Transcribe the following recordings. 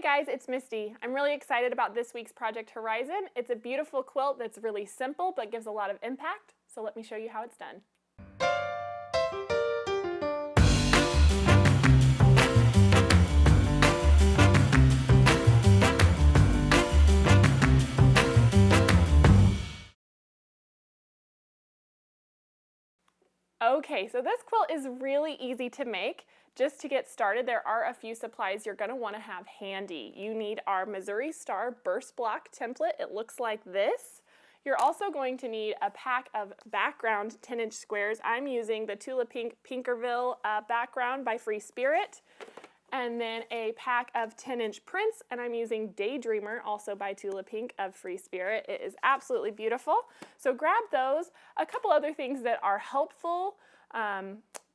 guys, it's Misty. I'm really excited about this week's Project Horizon. It's a beautiful quilt that's really simple but gives a lot of impact. So let me show you how it's done. Okay, so this quilt is really easy to make. Just to get started, there are a few supplies you're going to want to have handy. You need our Missouri Star burst block template. It looks like this. You're also going to need a pack of background 10-inch squares. I'm using the Tula Pink Pinkerville background by Free Spirit. And then a pack of 10-inch prints, and I'm using Daydreamer, also by Tula Pink of Free Spirit. It is absolutely beautiful. So grab those. A couple other things that are helpful,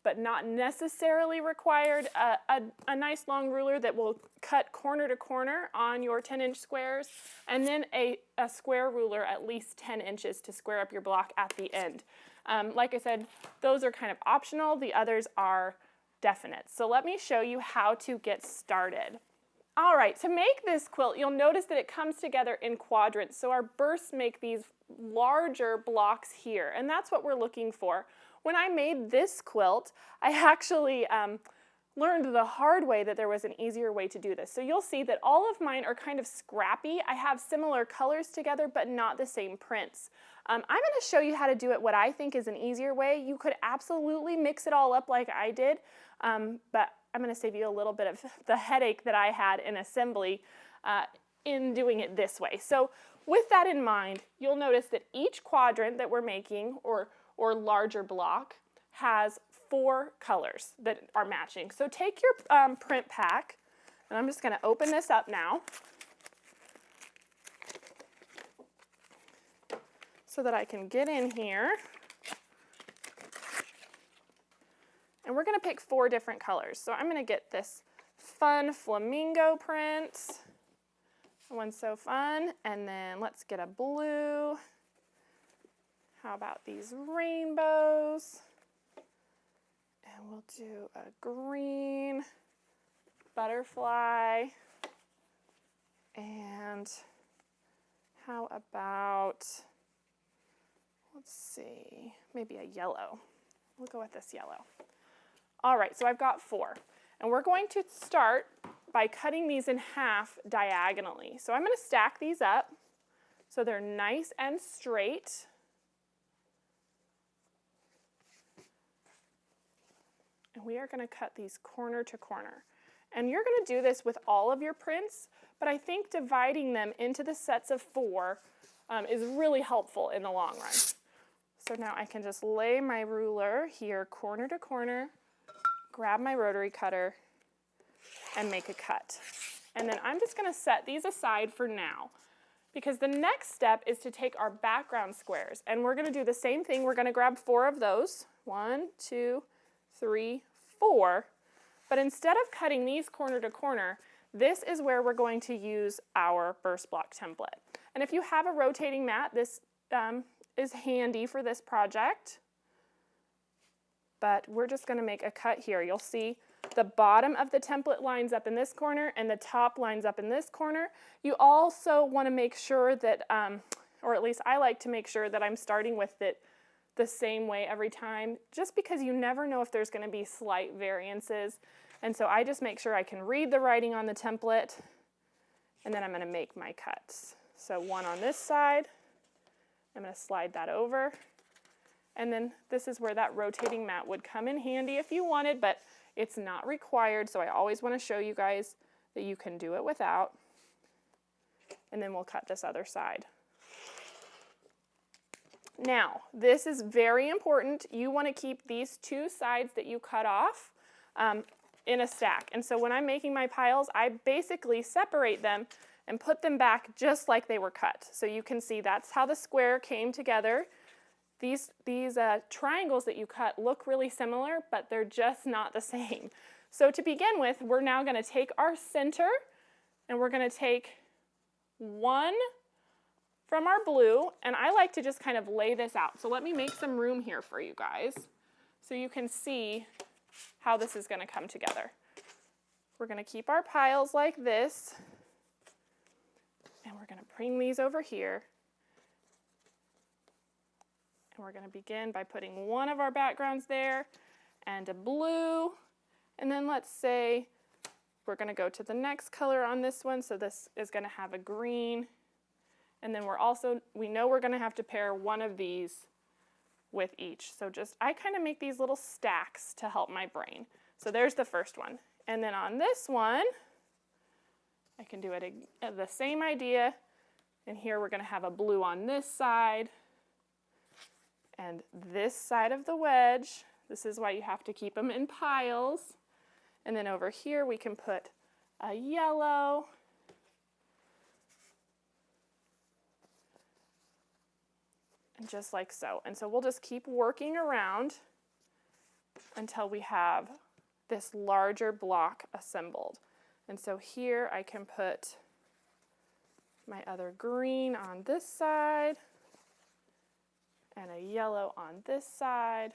but not necessarily required. A nice long ruler that will cut corner to corner on your 10-inch squares, and then a square ruler at least 10 inches to square up your block at the end. Like I said, those are kind of optional. The others are definite. So let me show you how to get started. All right, to make this quilt, you'll notice that it comes together in quadrants. So our bursts make these larger blocks here, and that's what we're looking for. When I made this quilt, I actually learned the hard way that there was an easier way to do this. So you'll see that all of mine are kind of scrappy. I have similar colors together, but not the same prints. I'm going to show you how to do it what I think is an easier way. You could absolutely mix it all up like I did, but I'm going to save you a little bit of the headache that I had in assembly in doing it this way. So with that in mind, you'll notice that each quadrant that we're making, or larger block, has 4 colors that are matching. So take your print pack, and I'm just going to open this up now so that I can get in here. And we're going to pick 4 different colors. So I'm going to get this fun flamingo print. That one's so fun. And then let's get a blue. How about these rainbows? And we'll do a green butterfly. And how about, let's see, maybe a yellow. We'll go with this yellow. All right, so I've got 4. And we're going to start by cutting these in half diagonally. So I'm going to stack these up so they're nice and straight. And we are going to cut these corner to corner. And you're going to do this with all of your prints, but I think dividing them into the sets of 4 is really helpful in the long run. So now I can just lay my ruler here corner to corner, grab my rotary cutter, and make a cut. And then I'm just going to set these aside for now, because the next step is to take our background squares, and we're going to do the same thing. We're going to grab 4 of those. 1, 2, 3, 4. But instead of cutting these corner to corner, this is where we're going to use our burst block template. And if you have a rotating mat, this is handy for this project. But we're just going to make a cut here. You'll see the bottom of the template lines up in this corner and the top lines up in this corner. You also want to make sure that, or at least I like to make sure that I'm starting with it the same way every time, just because you never know if there's going to be slight variances. And so I just make sure I can read the writing on the template, and then I'm going to make my cuts. So 1 on this side, I'm going to slide that over. And then this is where that rotating mat would come in handy if you wanted, but it's not required, so I always want to show you guys that you can do it without. And then we'll cut this other side. Now, this is very important. You want to keep these 2 sides that you cut off in a stack. And so when I'm making my piles, I basically separate them and put them back just like they were cut. So you can see that's how the square came together. These triangles that you cut look really similar, but they're just not the same. So to begin with, we're now going to take our center, and we're going to take 1 from our blue, and I like to just kind of lay this out. So let me make some room here for you guys so you can see how this is going to come together. We're going to keep our piles like this, bring these over here. And we're going to begin by putting one of our backgrounds there and a blue. And then let's say we're going to go to the next color on this one. So this is going to have a green. And then we know we're going to have to pair one of these with each. So I kind of make these little stacks to help my brain. So there's the first one. And then on this one, I can do it the same idea. And here we're going to have a blue on this side and this side of the wedge. This is why you have to keep them in piles. And then over here we can put a yellow. And just like so. And so we'll just keep working around until we have this larger block assembled. And so here I can put my other green on this side and a yellow on this side.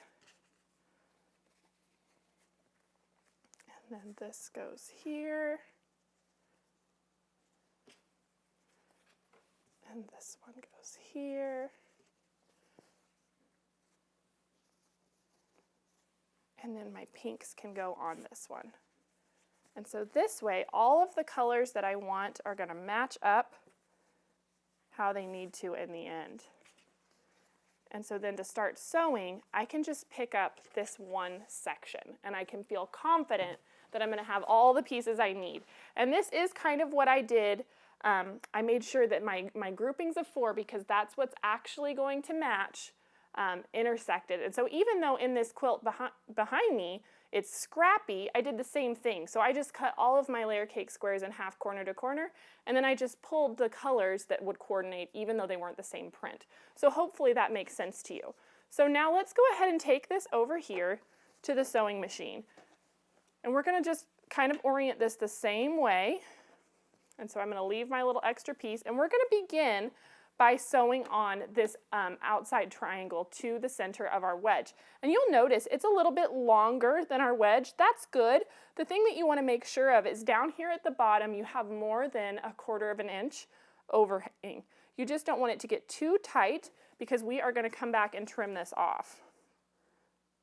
And then this goes here. And this one goes here. And then my pinks can go on this one. And so this way, all of the colors that I want are going to match up how they need to in the end. And so then to start sewing, I can just pick up this one section and I can feel confident that I'm going to have all the pieces I need. And this is kind of what I did. I made sure that my groupings of 4, because that's what's actually going to match, intersected. And so even though in this quilt behind me it's scrappy, I did the same thing. So I just cut all of my layer cake squares in half, corner to corner, and then I just pulled the colors that would coordinate even though they weren't the same print. So hopefully that makes sense to you. So now let's go ahead and take this over here to the sewing machine. And we're going to just kind of orient this the same way. And so I'm going to leave my little extra piece, and we're going to begin by sewing on this outside triangle to the center of our wedge. And you'll notice it's a little bit longer than our wedge. That's good. The thing that you want to make sure of is down here at the bottom you have more than 1/4 of an inch overhang. You just don't want it to get too tight because we are going to come back and trim this off.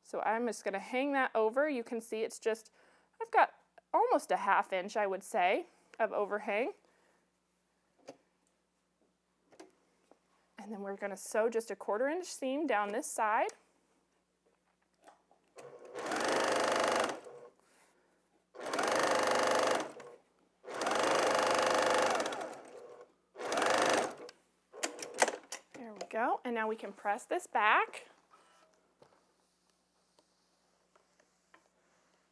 So I'm just going to hang that over. You can see it's just, I've got almost a 1/2 inch, I would say, of overhang. And then we're going to sew just a 1/4 inch seam down this side. There we go. And now we can press this back.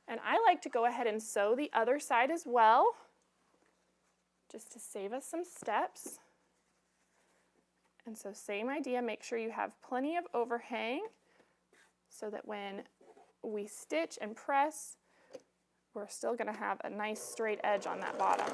And I like to go ahead and sew the other side as well, just to save us some steps. And so same idea, make sure you have plenty of overhang so that when we stitch and press, we're still going to have a nice straight edge on that bottom.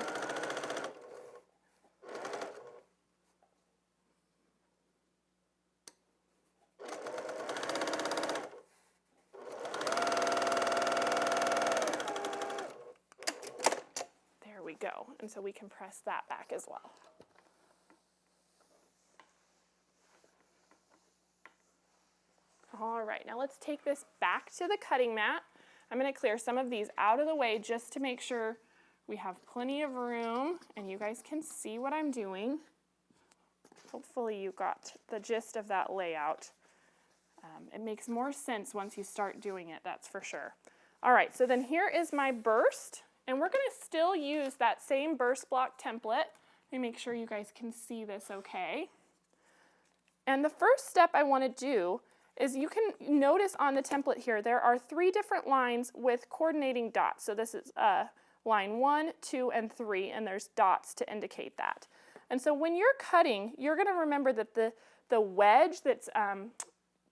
There we go. And so we can press that back as well. All right, now let's take this back to the cutting mat. I'm going to clear some of these out of the way just to make sure we have plenty of room and you guys can see what I'm doing. Hopefully you got the gist of that layout. It makes more sense once you start doing it, that's for sure. All right, so then here is my burst, and we're going to still use that same burst block template. Let me make sure you guys can see this okay. And the first step I want to do is you can notice on the template here there are 3 different lines with coordinating dots. So this is line 1, 2, and 3, and there's dots to indicate that. And so when you're cutting, you're going to remember that the wedge that's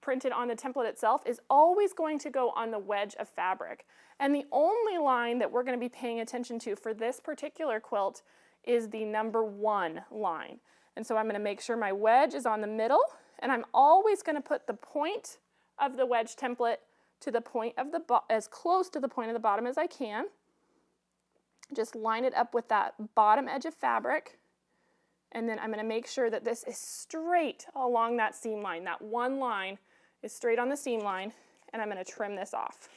printed on the template itself is always going to go on the wedge of fabric. And the only line that we're going to be paying attention to for this particular quilt is the number 1 line. And so I'm going to make sure my wedge is on the middle, and I'm always going to put the point of the wedge template to the point of the as close to the point of the bottom as I can. Just line it up with that bottom edge of fabric, And then I'm going to make sure that this is straight along that seam line. That one line is straight on the seam line, and I'm going to trim this off.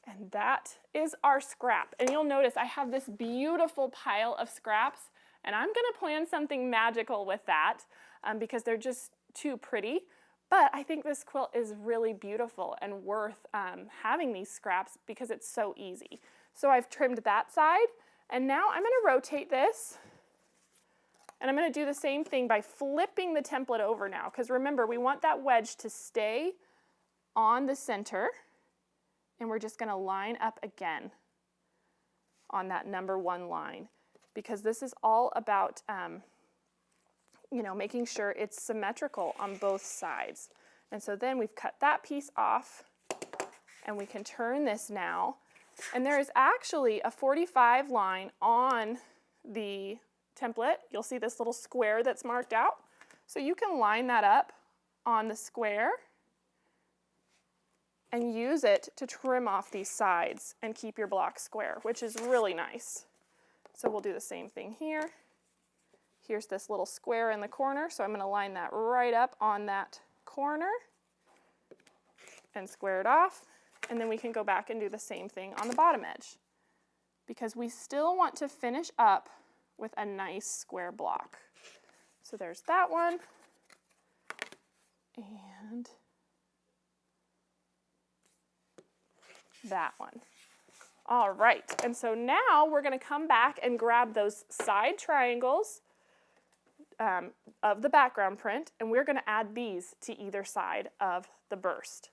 And that is our scrap. And you'll notice I have this beautiful pile of scraps, and I'm going to plan something magical with that because they're just too pretty. But I think this quilt is really beautiful and worth having these scraps because it's so easy. So I've trimmed that side, and now I'm going to rotate this. And I'm going to do the same thing by flipping the template over now, because remember, we want that wedge to stay on the center, and we're just going to line up again on that number 1 line, because this is all about you know, making sure it's symmetrical on both sides. And so then we've cut that piece off, and we can turn this now. And there is actually a 45 line on the template. You'll see this little square that's marked out. So you can line that up on the square and use it to trim off these sides and keep your block square, which is really nice. So we'll do the same thing here. Here's this little square in the corner, so I'm going to line that right up on that corner and square it off. And then we can go back and do the same thing on the bottom edge, because we still want to finish up with a nice square block. So there's that one, and that one. All right, and so now we're going to come back and grab those side triangles of the background print, and we're going to add these to either side of the burst.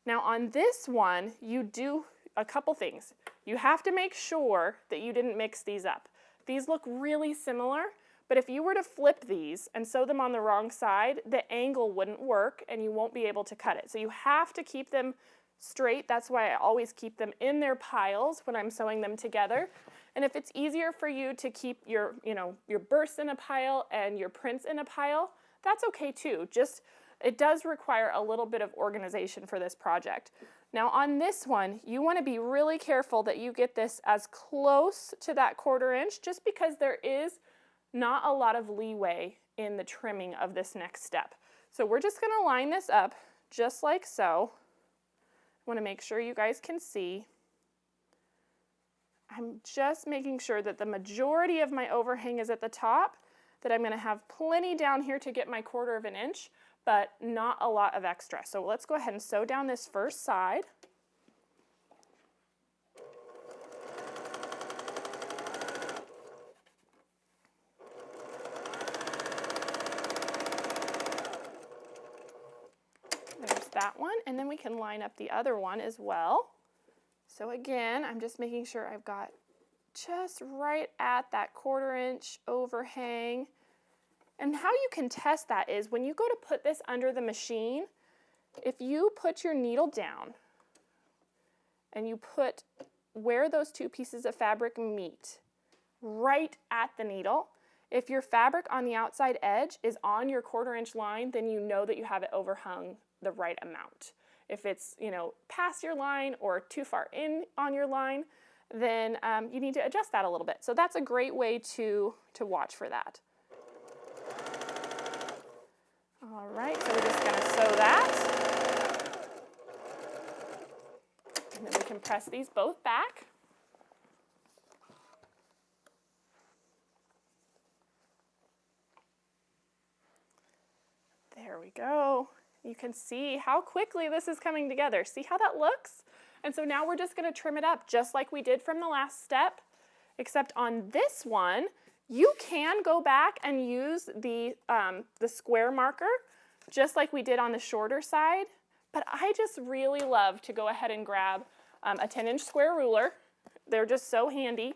Now on this one, you do a couple things. You have to make sure that you didn't mix these up. These look really similar, but if you were to flip these and sew them on the wrong side, the angle wouldn't work and you won't be able to cut it. So you have to keep them straight. That's why I always keep them in their piles when I'm sewing them together. And if it's easier for you to keep your, your bursts in a pile and your prints in a pile, that's okay too. Just, it does require a little bit of organization for this project. Now on this one, you want to be really careful that you get this as close to that 1/4 inch, just because there is not a lot of leeway in the trimming of this next step. So we're just going to line this up just like so. I want to make sure you guys can see. I'm just making sure that the majority of my overhang is at the top, that I'm going to have plenty down here to get my 1/4 inch, but not a lot of extra. So let's go ahead and sew down this first side. There's that one, and then we can line up the other one as well. So again, I'm just making sure I've got just right at that 1/4 inch overhang. And how you can test that is when you go to put this under the machine, if you put your needle down and you put where those two pieces of fabric meet, right at the needle, if your fabric on the outside edge is on your 1/4 inch line, then you know that you have it overhung the right amount. If it's, past your line or too far in on your line, then you need to adjust that a little bit. So that's a great way to watch for that. All right, so we're just going to sew that. And then we can press these both back. There we go. You can see how quickly this is coming together. See how that looks? And so now we're just going to trim it up just like we did from the last step, except on this one, you can go back and use the square marker just like we did on the shorter side, but I just really love to go ahead and grab a 10-inch square ruler. They're just so handy.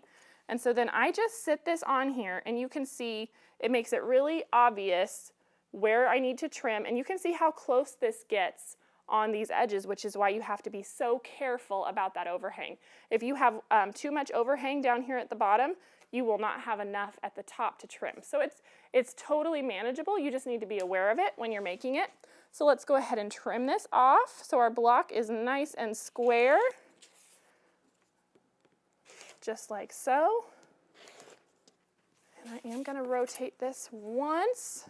And so then I just sit this on here, and you can see it makes it really obvious where I need to trim, and you can see how close this gets on these edges, which is why you have to be so careful about that overhang. If you have too much overhang down here at the bottom, you will not have enough at the top to trim. So it's totally manageable. You just need to be aware of it when you're making it. So let's go ahead and trim this off so our block is nice and square, just like so. And I I am going to rotate this once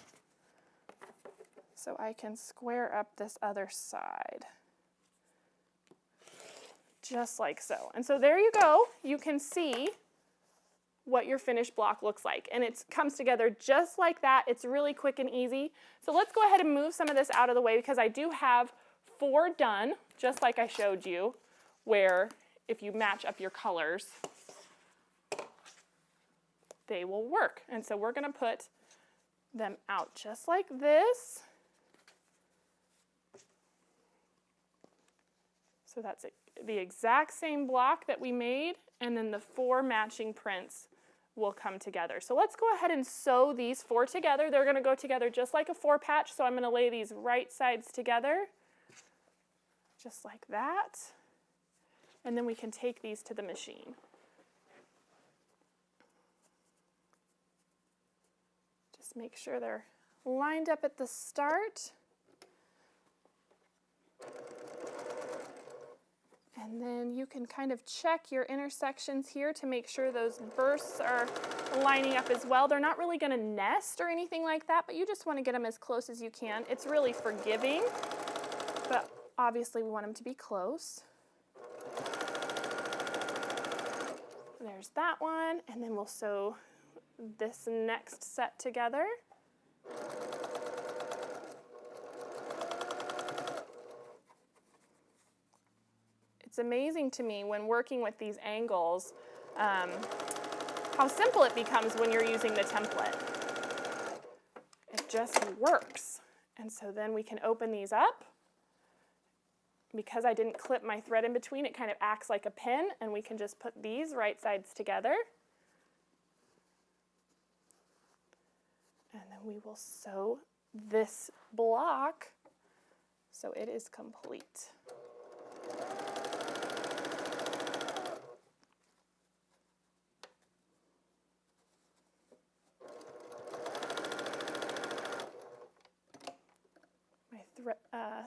so I can square up this other side. Just like so. And so there you go. You can see what your finished block looks like. And it comes together just like that. It's really quick and easy. So let's go ahead and move some of this out of the way because I do have 4 done, just like I showed you, where if you match up your colors, they will work. And so we're going to put them out just like this. So that's the exact same block that we made, and then the 4 matching prints will come together. So let's go ahead and sew these 4 together. They're going to go together just like a 4 patch, so I'm going to lay these right sides together, just like that. And then we can take these to the machine. Just make sure they're lined up at the start. And then you can kind of check your intersections here to make sure those bursts are lining up as well. They're not really going to nest or anything like that, but you just want to get them as close as you can. It's really forgiving, but obviously we want them to be close. There's that one, and then we'll sew this next set together. It's amazing to me when working with these angles how simple it becomes when you're using the template. It just works. And so then we can open these up. Because I didn't clip my thread in between, it kind of acts like a pin, and we can just put these right sides together. And then we will sew this block so it is complete.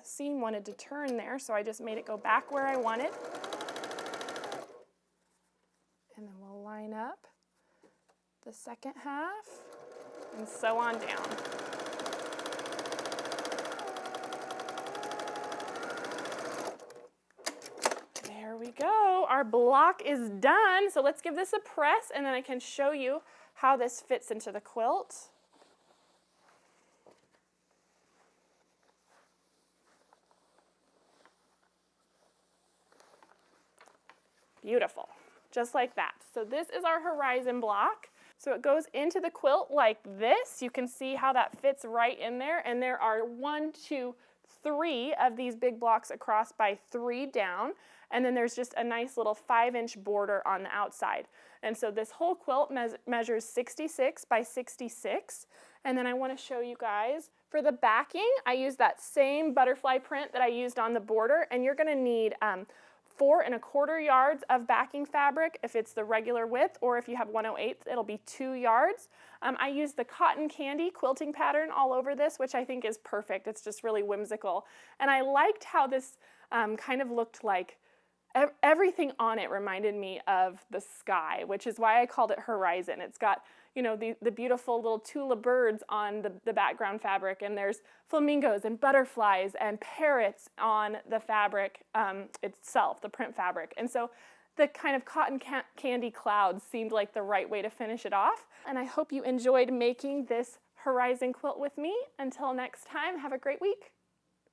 Seam wanted to turn there, so I just made it go back where I wanted. And then we'll line up the second half and sew on down. There we go. Our block is done. So let's give this a press, and then I can show you how this fits into the quilt. Beautiful, just like that. So this is our horizon block. So it goes into the quilt like this. You can see how that fits right in there. And there are 1, 2, 3 of these big blocks across by 3 down. And then there's just a nice little 5-inch border on the outside. And so this whole quilt measures 66 by 66. And then I want to show you guys, for the backing, I used that same butterfly print that I used on the border. And you're going to need 4 1/4 yards of backing fabric if it's the regular width, or if you have 1/08, it'll be 2 yards. I used the cotton candy quilting pattern all over this, which I think is perfect. It's just really whimsical. And I liked how this kind of looked like everything on it reminded me of the sky, which is why I called it horizon. It's got, you know, the beautiful little Tula birds on the background fabric, and there's flamingos and butterflies and parrots on the fabric itself, the print fabric. And so the kind of cotton candy clouds seemed like the right way to finish it off. And I hope you enjoyed making this horizon quilt with me. Until next time, have a great week.